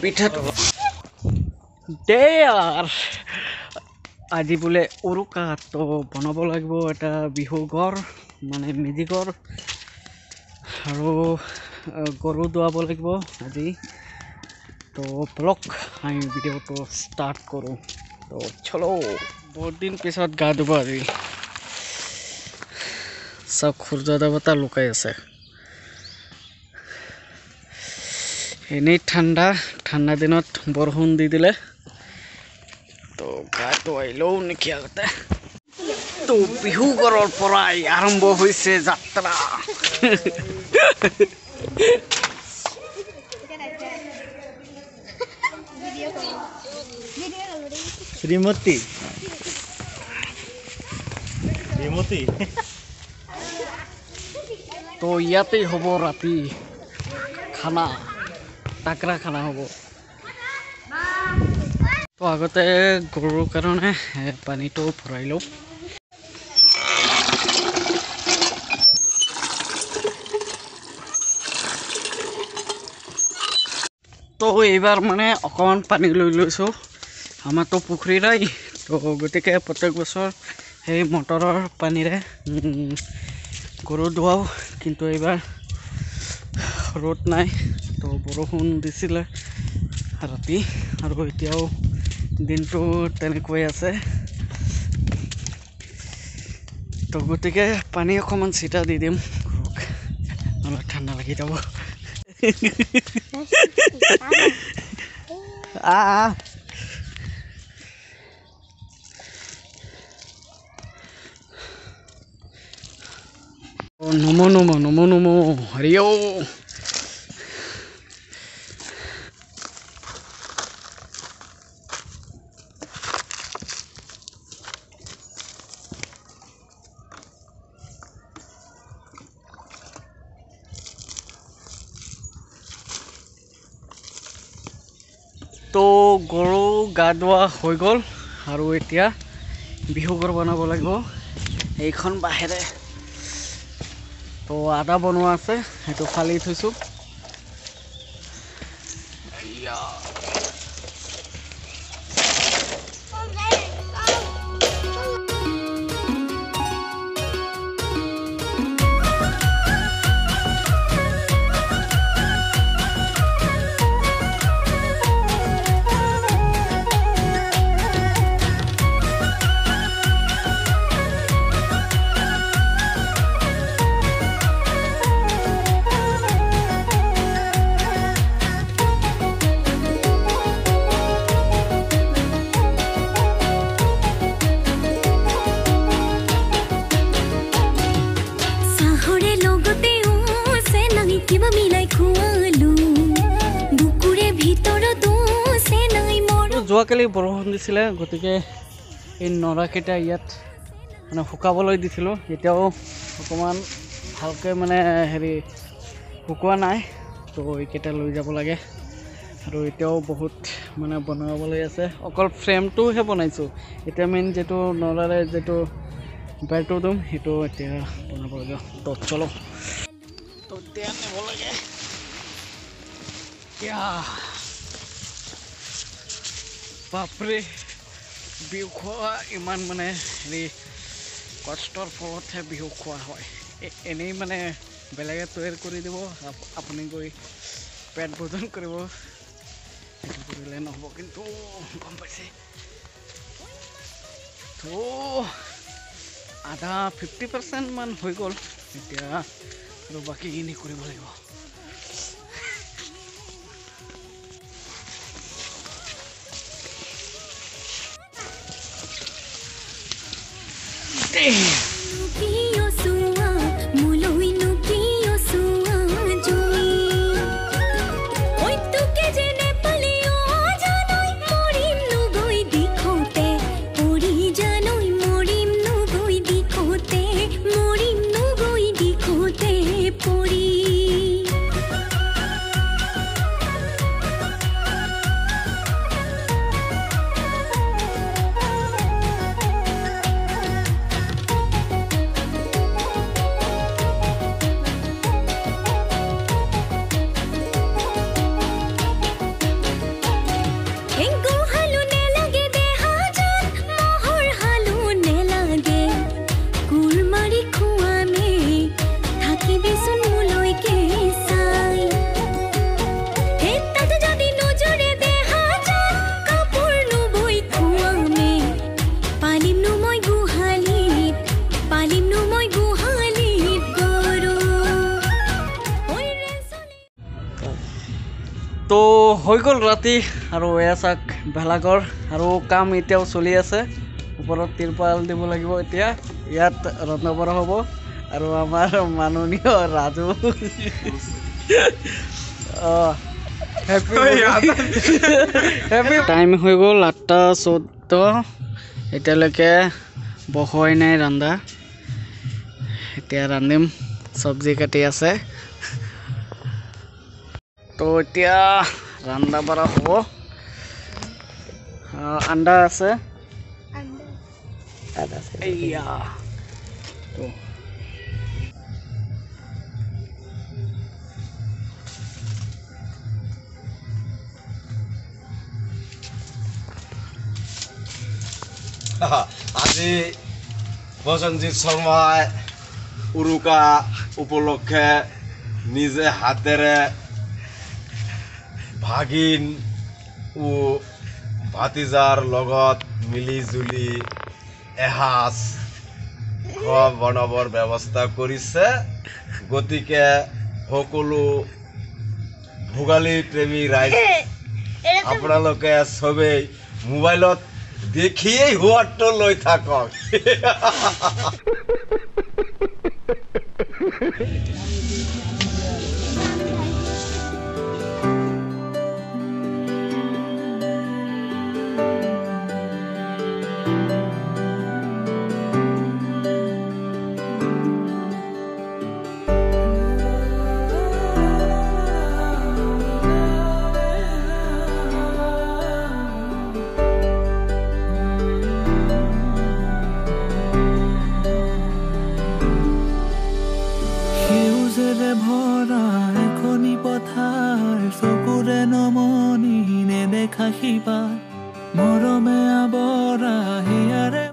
পিঠাটো দে यार আজি বোলে উৰুকা তো বনাব লাগিব এটা বিহু ঘৰ মানে মেজি ঘৰ আৰু গৰু দুৱাব লাগিব আজি তো ব্লগ আমি ভিডিওটো স্টাৰ্ট কৰো তো চলো বহুত দিন পিছত গা ধুব আজি সব সূৰ্য দেৱতা লুকাই আছে এনেই ঠাণ্ডা দিনত বৰষুণ দি দিলে তো গাটো আইলও নেকি আগতে তো বিহু ঘৰৰ পৰাই আৰম্ভ হৈছে যাত্ৰা শ্ৰীমতী তো ইয়াতেই হ'ব ৰাতি খানা টাকৰা খানা হ'ব তো আগতে গৰুৰ কাৰণে পানীটো ভৰাই লওঁ তো এইবাৰ মানে অকণমান পানী লৈ লৈছোঁ আমাৰতো পুখুৰী নাই তো গতিকে প্ৰত্যেক বছৰ সেই মটৰৰ পানীৰে গৰু ধুৱাও কিন্তু এইবাৰ ৰ'দ নাই তো বৰষুণ দিছিলে ৰাতি আৰু এতিয়াও দিনটো তেনেকৈ আছে তো গতিকে পানী অকণমান চিটা দি দিম গৰুক অলপ ঠাণ্ডা লাগি যাব নমো হৰিও তো গৰু গা ধোৱা হৈ গ'ল আৰু এতিয়া বিহু ঘৰ বনাব লাগিব এইখন বাহিৰে তো আদা বনোৱা আছে সেইটো ফালি থৈছোঁ যোৱাকালি বৰষুণ দিছিলে গতিকে এই নৰাকেইটা ইয়াত মানে শুকাবলৈ দিছিলোঁ এতিয়াও অকণমান ভালকৈ মানে হেৰি শুকোৱা নাই তো এইকেইটা লৈ যাব লাগে আৰু এতিয়াও বহুত মানে বনাবলৈ আছে অকল ফ্ৰেমটোহে বনাইছোঁ এতিয়া মেইন যিটো নৰাৰে যিটো বেৰটো দিম সেইটো এতিয়া বনাব লাগে তো চলো তো এতিয়া নিব লাগে বাপৰে বিহু খোৱা ইমান মানে হেৰি কষ্টৰ ফলতহে বিহু খোৱা হয় এনেই মানে বেলেগে তৈয়াৰ কৰি দিব আপুনি গৈ পেট ভোজন কৰিব সেইটো কৰিলে নহ'ব কিন্তু গম পাইছে তো আধা 50% মান হৈ গ'ল এতিয়া আৰু বাকীখিনি কৰিব লাগিব হৈ গ'ল ৰাতি আৰু এয়া চাক ভেলাঘৰ আৰু কাম এতিয়াও চলি আছে ওপৰত তিৰপাল দিব লাগিব এতিয়া ইয়াত ৰন্ধা বঢ়া হ'ব আৰু আমাৰ মাননীয় ৰাজু হেপি টাইম হৈ গ'ল 8:14 এতিয়ালৈকে বহোৱাই নাই ৰান্ধা এতিয়া ৰান্ধিম চব্জি কাটি আছে তো এতিয়া ৰান্ধা বঢ়া হ'ব আন্দা আছে এইয়া তো আজি বসন্তজিৎ শৰ্মাই উৰুকা উপলক্ষে নিজে হাতেৰে ভাগিন ও ভাতিজাৰ লগত মিলি জুলি এসাঁজ খোৱা বনাবৰ ব্যৱস্থা কৰিছে গতিকে সকলো ভোগালী প্ৰেমী ৰাইজ আপোনালোকে সবেই মোবাইলত দেখিয়েই হোৱাটো লৈ থাকক মৰমে আবৰা হিয়াৰে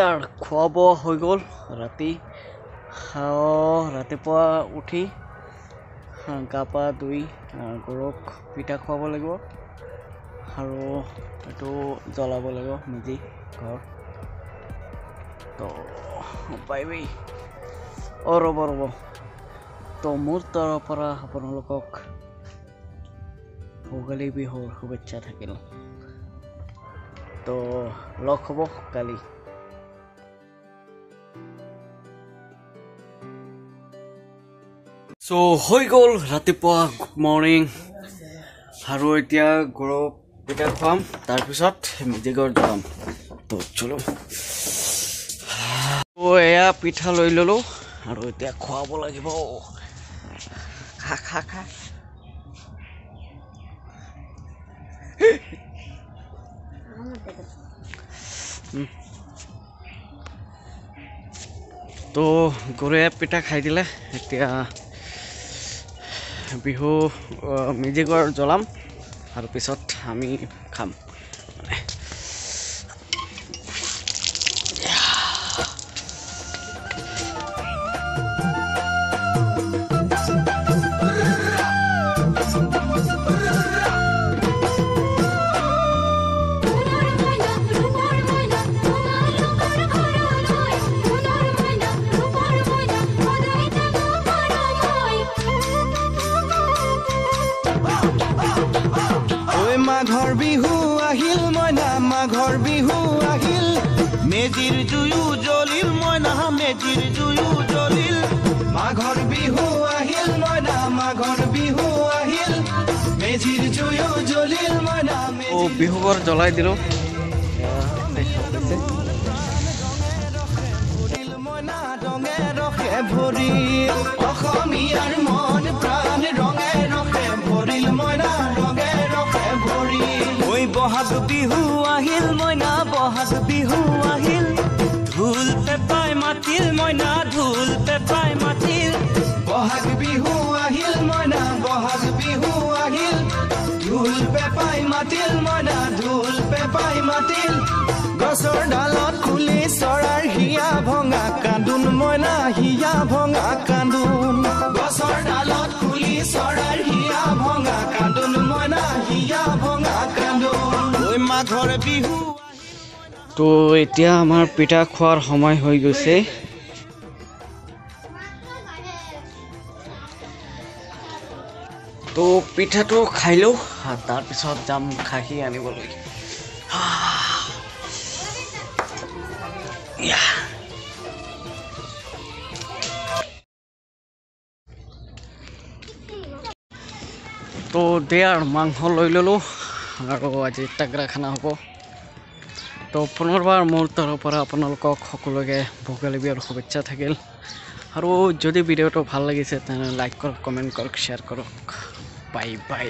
আৰু খোৱা বোৱা হৈ গ'ল ৰাতিপুৱা উঠি গা পা ধুই গৰুক পিঠা খুৱাব লাগিব আৰু এইটো জ্বলাব লাগিব মেজি ঘৰ তো পাইবি ৰ'ব তো মোৰ তৰফৰ পৰা আপোনালোকক ভোগালী বিহুৰ শুভেচ্ছা থাকিল তো লগ হ'ব কালি So হৈ গ'ল ৰাতিপুৱা গুড মৰ্নিং আৰু এতিয়া গৰুক পিঠা খুৱাম তাৰপিছত মেজিঘৰ যাম তো চলো এয়া পিঠা লৈ ল'লোঁ আৰু এতিয়া খুৱাব লাগিব খা তো গৰুৱে পিঠা খাই দিলে এতিয়া বিহু মেজিঘৰ জ্বলাম আৰু পিছত আমি খাম মাঘৰ বিহু আহিল মইনা মাঘৰ বিহু আহিল মেজিৰ জুয়ো জ্বলিল মইনা মেজিৰ জুয়ো জ্বলিল মাঘৰ বিহু আহিল মইনা মাঘৰ বিহু আহিল মেজিৰ জুয়ো জ্বলিল মইনা ও বিহুবৰ জ্বলাই দিলোঁ মইনা ৰঙে ৰখে ভৰিল অসমীয়াৰ মন প্ৰাণ ৰঙে ৰখে ভৰিল মইনা ৰঙে ৰখে ভৰিল ঐ বহাগ বিহু আহিল মইনা বহাগ বিহু আহিল ঢোল পেপাই মাতিল মইনা ঢোল পেপাই মাতিল বহাগ বিহু আহিল মইনা বহাগ বিহু আহিল ঢোল পেপাই মাতিল মইনা ঢোল পেপাই মাতিল গছৰ ডালত খুলি চৰাৰ হিয়া ভঙা কান্দোন মইনা হিয়া ভঙা কান্দোন গছৰ ডালত খুলি চৰাৰ হিয়া ভঙা কান্দোন মইনা হিয়া ভঙা কান্দোন ঐ মাঘৰ বিহু তো এতিয়া আমাৰ পিঠা খোৱাৰ সময় হৈ গৈছে তো পিঠাটো খাই লওঁ তাৰপিছত যাম খাহী আনিবলৈ তো দেয়াৰ মাংস লৈ ল'লোঁ আৰু আজি তাগৰা খানা হ'ব তো পুনৰবাৰ মোৰ তৰফৰ পৰা আপোনালোকক সকলোকে ভোগালী বিহুৰ শুভেচ্ছা থাকিল আৰু যদি ভিডিঅ'টো ভাল লাগিছে তেনেহ'লে লাইক কৰক কমেণ্ট কৰক শ্বেয়াৰ কৰক বাই বাই